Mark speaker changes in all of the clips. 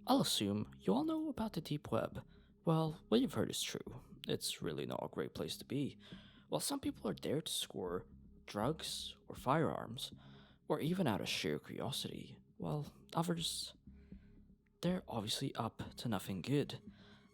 Speaker 1: I'll assume you all know about the deep web. Well, what you've heard is true. It's really not a great place to be. While some people are there to score drugs or firearms, or even out of sheer curiosity, while others, they're obviously up to nothing good.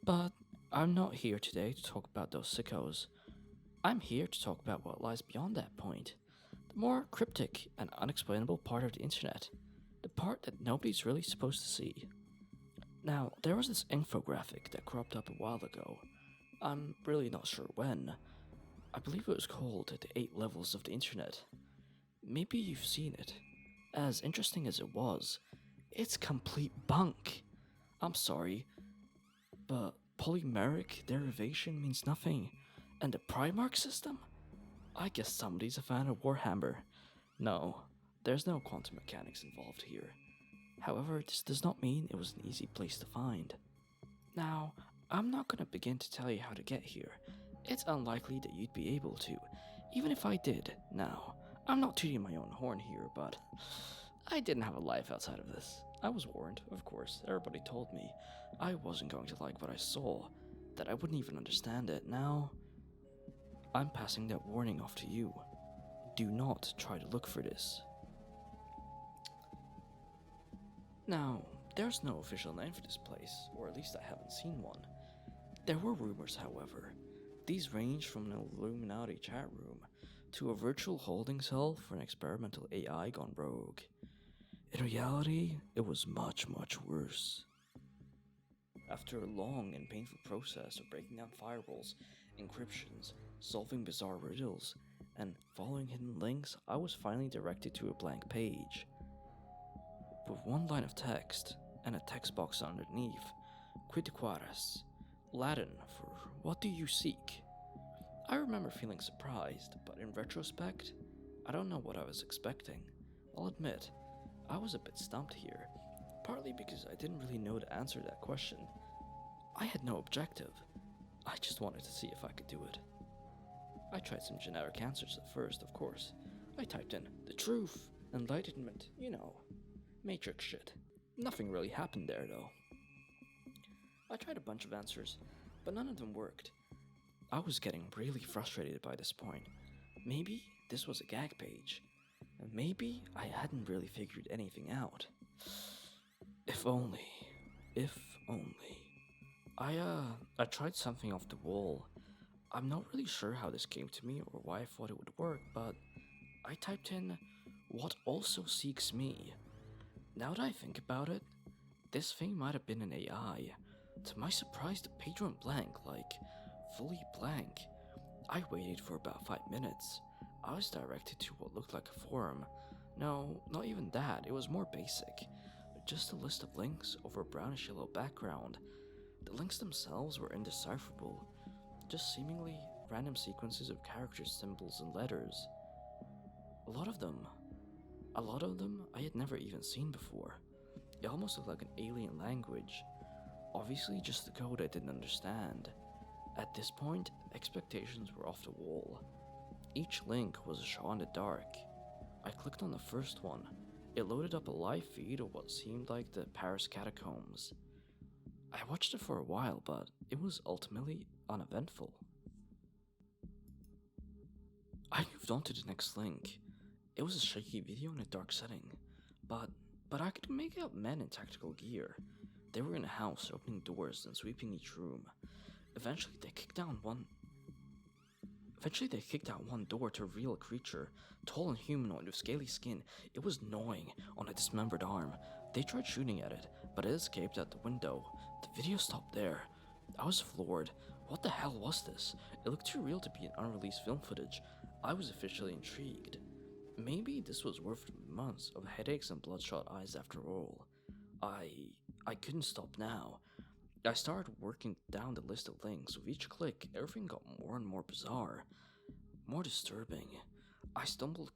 Speaker 1: But I'm not here today to talk about those sickos. I'm here to talk about what lies beyond that point. The more cryptic and unexplainable part of the internet. The part that nobody's really supposed to see. Now, there was this infographic that cropped up a while ago. I'm really not sure when. I believe it was called The 8 Levels of the Internet. Maybe you've seen it. As interesting as it was, it's complete bunk. I'm sorry, but polymeric derivation means nothing. And the Primark system? I guess somebody's a fan of Warhammer. No, there's no quantum mechanics involved here. However, this does not mean it was an easy place to find. Now, I'm not going to begin to tell you how to get here. It's unlikely that you'd be able to, even if I did. Now, I'm not tooting my own horn here, but I didn't have a life outside of this. I was warned, of course. Everybody told me I wasn't going to like what I saw, that I wouldn't even understand it. Now, I'm passing that warning off to you. Do not try to look for this. Now, there's no official name for this place, or at least I haven't seen one. There were rumors, however. These ranged from an Illuminati chat room to a virtual holding cell for an experimental AI gone rogue. In reality, it was much, much worse. After a long and painful process of breaking down firewalls, encryptions, solving bizarre riddles, and following hidden links, I was finally directed to a blank page. With one line of text and a text box underneath, Quid quaeras, Latin for what do you seek? I remember feeling surprised, but in retrospect, I don't know what I was expecting. I'll admit, I was a bit stumped here, partly because I didn't really know the answer to that question. I had no objective. I just wanted to see if I could do it. I tried some generic answers at first, of course. I typed in the truth, enlightenment, Matrix shit. Nothing really happened there though. I tried a bunch of answers, but none of them worked. I was getting really frustrated by this point. Maybe this was a gag page. And maybe I hadn't really figured anything out. If only. If only. I tried something off the wall. I'm not really sure how this came to me or why I thought it would work, but I typed in, what also seeks me. Now that I think about it, this thing might have been an AI. To my surprise, the page went blank, like, fully blank. I waited for about 5 minutes. I was directed to what looked like a forum. No, not even that, it was more basic. Just a list of links over a brownish yellow background. The links themselves were indecipherable, just seemingly random sequences of characters, symbols, and letters. A lot of them I had never even seen before. It almost looked like an alien language. Obviously just the code I didn't understand. At this point, expectations were off the wall. Each link was a shot in the dark. I clicked on the first one. It loaded up a live feed of what seemed like the Paris catacombs. I watched it for a while, but it was ultimately uneventful. I moved on to the next link. It was a shaky video in a dark setting, but I could make out men in tactical gear. They were in a house, opening doors and sweeping each room. Eventually, they kicked out one door to reveal a creature, tall and humanoid with scaly skin. It was gnawing on a dismembered arm. They tried shooting at it, but it escaped out the window. The video stopped there. I was floored. What the hell was this? It looked too real to be an unreleased film footage. I was officially intrigued. Maybe this was worth months of headaches and bloodshot eyes after all. I couldn't stop now. I started working down the list of links. With each click, everything got more and more bizarre, more disturbing. I stumbled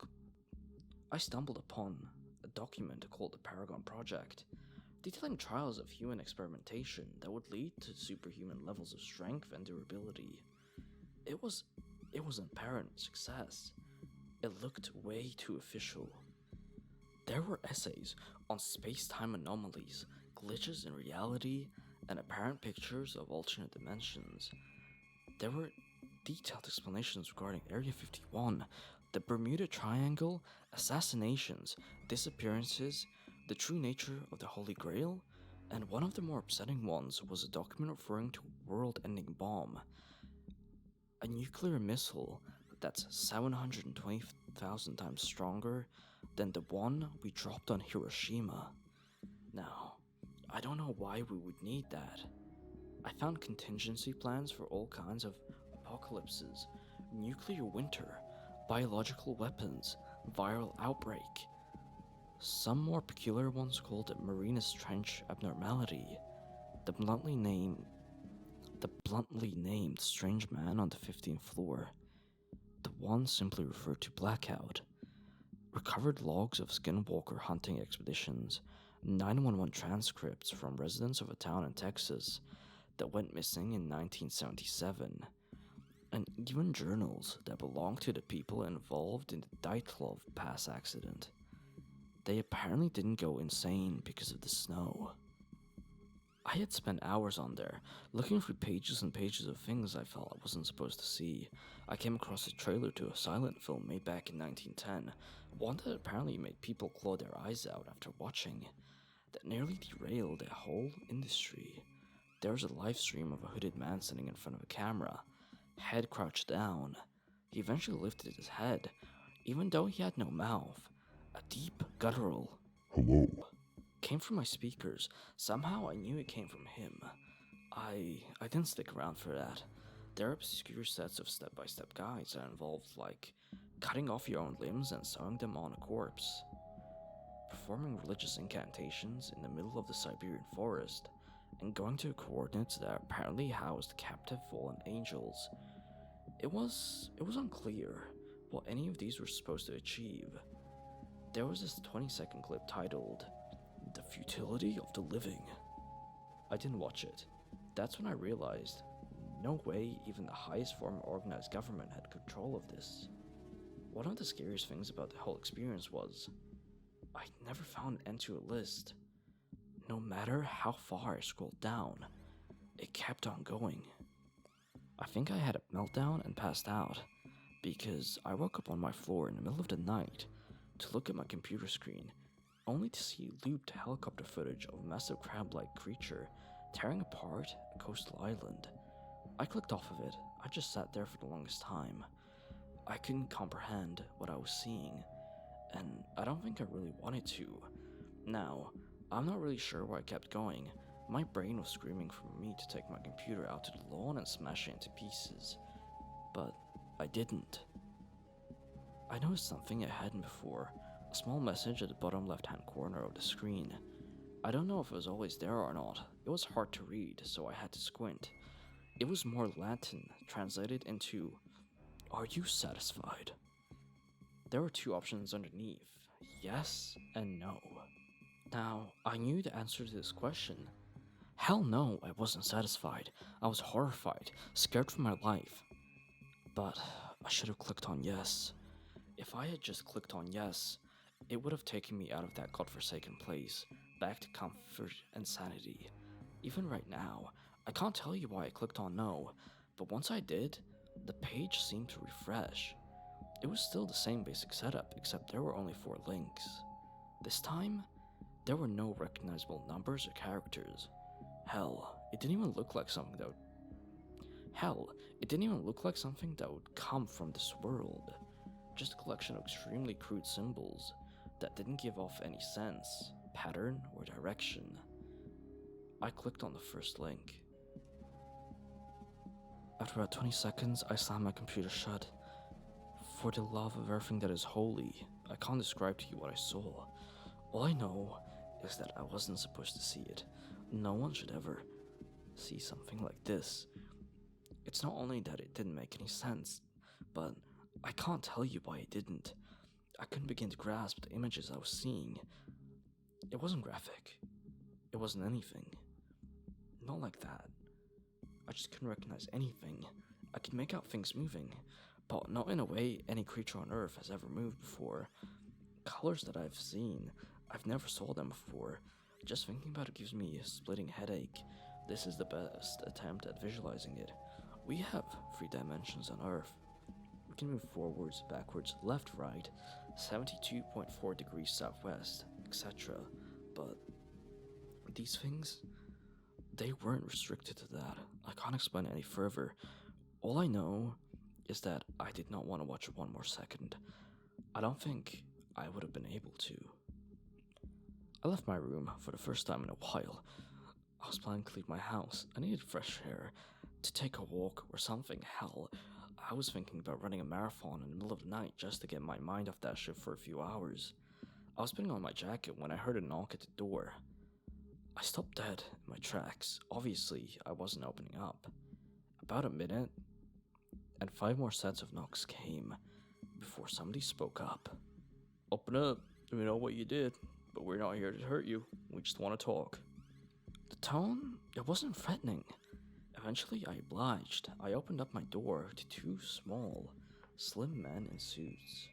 Speaker 1: upon a document called the Paragon Project, detailing trials of human experimentation that would lead to superhuman levels of strength and durability. It was an apparent success. It looked way too official. There were essays on space-time anomalies, glitches in reality, and apparent pictures of alternate dimensions. There were detailed explanations regarding Area 51, the Bermuda Triangle, assassinations, disappearances, the true nature of the Holy Grail, and one of the more upsetting ones was a document referring to a world-ending bomb, a nuclear missile that's 720,000 times stronger than the one we dropped on Hiroshima. Now, I don't know why we would need that. I found contingency plans for all kinds of apocalypses, nuclear winter, biological weapons, viral outbreak. Some more peculiar ones called it Marinas Trench abnormality. The bluntly named strange man on the 15th floor. The one simply referred to blackout. Recovered logs of skinwalker hunting expeditions, 911 transcripts from residents of a town in Texas that went missing in 1977, and even journals that belonged to the people involved in the Dyatlov Pass accident. They apparently didn't go insane because of the snow. I had spent hours on there, looking through pages and pages of things I felt I wasn't supposed to see. I came across a trailer to a silent film made back in 1910, one that apparently made people claw their eyes out after watching, that nearly derailed the whole industry. There was a live stream of a hooded man sitting in front of a camera, head crouched down. He eventually lifted his head, even though he had no mouth. A deep, guttural "hello" came from my speakers. Somehow I knew it came from him. I didn't stick around for that. There are obscure sets of step-by-step guides that involved, like, cutting off your own limbs and sewing them on a corpse, performing religious incantations in the middle of the Siberian forest, and going to coordinates that apparently housed captive fallen angels. It was unclear what any of these were supposed to achieve. There was this 20-second clip titled, "The Futility of the Living." I didn't watch it. That's when I realized, no way even the highest form of organized government had control of this. One of the scariest things about the whole experience was, I never found an end to a list. No matter how far I scrolled down, it kept on going. I think I had a meltdown and passed out, because I woke up on my floor in the middle of the night to look at my computer screen, only to see looped helicopter footage of a massive crab-like creature tearing apart a coastal island. I clicked off of it. I just sat there for the longest time. I couldn't comprehend what I was seeing, and I don't think I really wanted to. Now, I'm not really sure why I kept going. My brain was screaming for me to take my computer out to the lawn and smash it into pieces, but I didn't. I noticed something I hadn't before, a small message at the bottom left-hand corner of the screen. I don't know if it was always there or not. It was hard to read, so I had to squint. It was more Latin, translated into, "Are you satisfied?" There were two options underneath, yes and no. Now, I knew the answer to this question. Hell no, I wasn't satisfied. I was horrified, scared for my life. But I should have clicked on yes. If I had just clicked on yes, it would have taken me out of that godforsaken place, back to comfort and sanity. Even right now, I can't tell you why I clicked on no, but once I did, the page seemed to refresh. It was still the same basic setup, except there were only 4 links. This time, there were no recognizable numbers or characters. Hell, it didn't even look like something that would come from this world. Just a collection of extremely crude symbols that didn't give off any sense, pattern, or direction. I clicked on the first link. After about 20 seconds, I slammed my computer shut. For the love of everything that is holy, I can't describe to you what I saw. All I know is that I wasn't supposed to see it. No one should ever see something like this. It's not only that it didn't make any sense, but I can't tell you why it didn't. I couldn't begin to grasp the images I was seeing. It wasn't graphic. It wasn't anything. Not like that. I just couldn't recognize anything. I could make out things moving, but not in a way any creature on Earth has ever moved before. Colors that I've seen, I've never saw them before. Just thinking about it gives me a splitting headache. This is the best attempt at visualizing it. We have 3 dimensions on Earth. We can move forwards, backwards, left, right, 72.4 degrees southwest, etc. But these things, they weren't restricted to that. I can't explain it any further. All I know is that I did not want to watch it one more second. I don't think I would have been able to. I left my room for the first time in a while. I was planning to leave my house. I needed fresh air, to take a walk or something. Hell, I was thinking about running a marathon in the middle of the night just to get my mind off that shit for a few hours. I was putting on my jacket when I heard a knock at the door. I stopped dead in my tracks. Obviously, I wasn't opening up. About a minute, and 5 more sets of knocks came before somebody spoke up. Open up. We know what you did, but we're not here to hurt you. We just want to talk. The tone, it wasn't threatening. Eventually, I obliged. I opened up my door to 2 small, slim men in suits.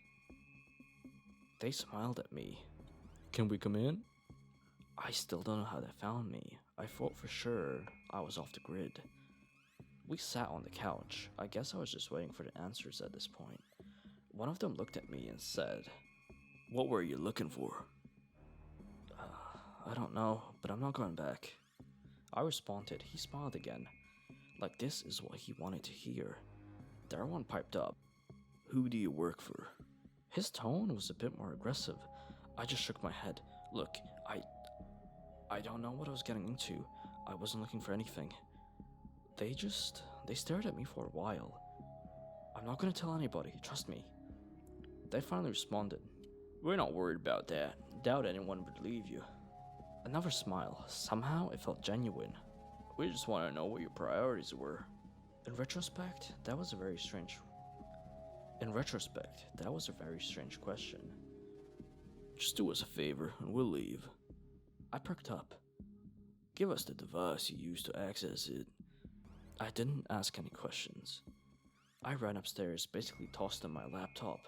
Speaker 1: They smiled at me. Can we come in? I still don't know how they found me. I thought for sure I was off the grid. We sat on the couch. I guess I was just waiting for the answers at this point. One of them looked at me and said, "What were you looking for?" I don't know, but I'm not going back. I responded. He smiled again. Like this is what he wanted to hear. Darren piped up. "Who do you work for?" His tone was a bit more aggressive. I just shook my head. Look, I don't know what I was getting into. I wasn't looking for anything. They stared at me for a while. I'm not gonna tell anybody, trust me. They finally responded. "We're not worried about that. Doubt anyone would believe you." Another smile. Somehow it felt genuine. "We just want to know what your priorities were." In retrospect, that was a very strange question. "Just do us a favor and we'll leave." I perked up. "Give us the device you used to access it." I didn't ask any questions. I ran upstairs, basically tossed them my laptop.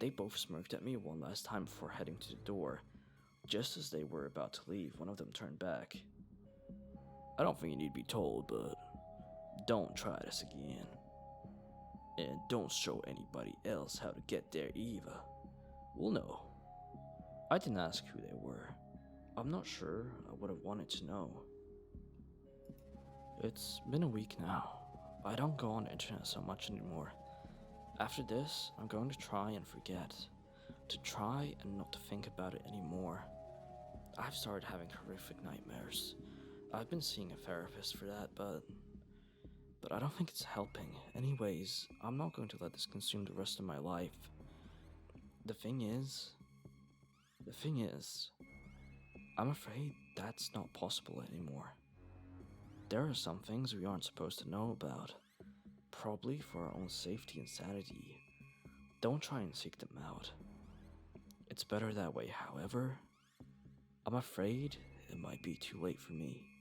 Speaker 1: They both smirked at me one last time before heading to the door. Just as they were about to leave, one of them turned back. "I don't think you need to be told, but don't try this again. And don't show anybody else how to get there either. We'll know." I didn't ask who they were. I'm not sure I would have wanted to know. It's been a week now. I don't go on the internet so much anymore. After this, I'm going to try and forget. To try and not to think about it anymore. I've started having horrific nightmares. I've been seeing a therapist for that, but I don't think it's helping. Anyways, I'm not going to let this consume the rest of my life. The thing is, I'm afraid that's not possible anymore. There are some things we aren't supposed to know about, probably for our own safety and sanity. Don't try and seek them out. It's better that way, however. I'm afraid it might be too late for me.